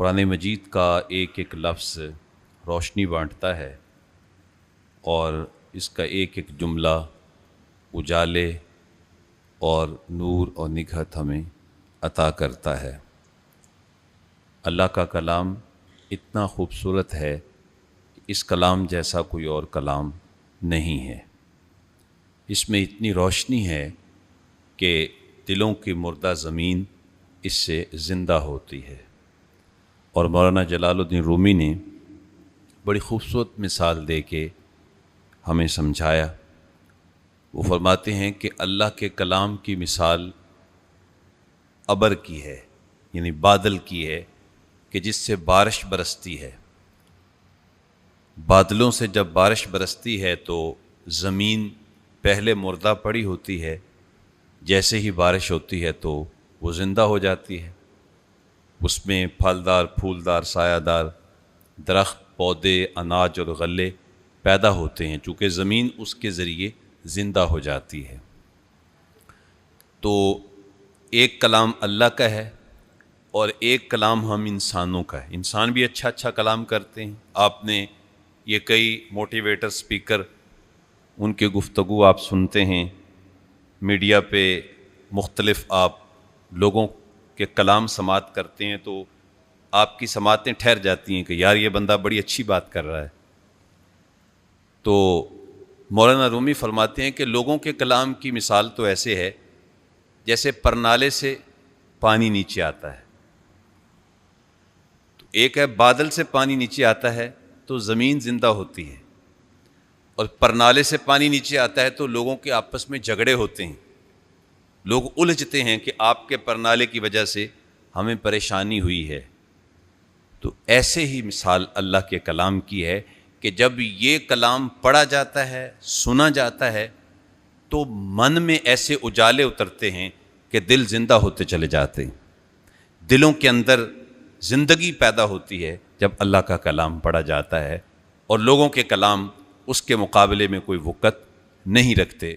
قرآن مجید کا ایک ایک لفظ روشنی بانٹتا ہے اور اس کا ایک ایک جملہ اجالے اور نور اور نگہت ہمیں عطا کرتا ہے۔ اللہ کا کلام اتنا خوبصورت ہے کہ اس کلام جیسا کوئی اور کلام نہیں ہے۔ اس میں اتنی روشنی ہے کہ دلوں کی مردہ زمین اس سے زندہ ہوتی ہے۔ اور مولانا جلال الدین رومی نے بڑی خوبصورت مثال دے کے ہمیں سمجھایا۔ وہ فرماتے ہیں کہ اللہ کے کلام کی مثال ابر کی ہے، یعنی بادل کی ہے کہ جس سے بارش برستی ہے۔ بادلوں سے جب بارش برستی ہے تو زمین پہلے مردہ پڑی ہوتی ہے، جیسے ہی بارش ہوتی ہے تو وہ زندہ ہو جاتی ہے۔ اس میں پھلدار، پھولدار، سایہ دار درخت، پودے، اناج اور غلے پیدا ہوتے ہیں، چونکہ زمین اس کے ذریعے زندہ ہو جاتی ہے۔ تو ایک کلام اللہ کا ہے اور ایک کلام ہم انسانوں کا ہے۔ انسان بھی اچھا اچھا کلام کرتے ہیں۔ آپ نے یہ کئی موٹیویٹر سپیکر، ان کے گفتگو آپ سنتے ہیں، میڈیا پہ مختلف آپ لوگوں کے کلام سماعت کرتے ہیں تو آپ کی سماعتیں ٹھہر جاتی ہیں کہ یار یہ بندہ بڑی اچھی بات کر رہا ہے۔ تو مولانا رومی فرماتے ہیں کہ لوگوں کے کلام کی مثال تو ایسے ہے جیسے پرنالے سے پانی نیچے آتا ہے۔ تو ایک ہے بادل سے پانی نیچے آتا ہے تو زمین زندہ ہوتی ہے، اور پرنالے سے پانی نیچے آتا ہے تو لوگوں کے آپس میں جھگڑے ہوتے ہیں، لوگ الجھتے ہیں کہ آپ کے پرنالے کی وجہ سے ہمیں پریشانی ہوئی ہے۔ تو ایسے ہی مثال اللہ کے کلام کی ہے کہ جب یہ کلام پڑھا جاتا ہے، سنا جاتا ہے تو من میں ایسے اجالے اترتے ہیں کہ دل زندہ ہوتے چلے جاتے ہیں۔ دلوں کے اندر زندگی پیدا ہوتی ہے جب اللہ کا کلام پڑھا جاتا ہے، اور لوگوں کے کلام اس کے مقابلے میں کوئی وقت نہیں رکھتے۔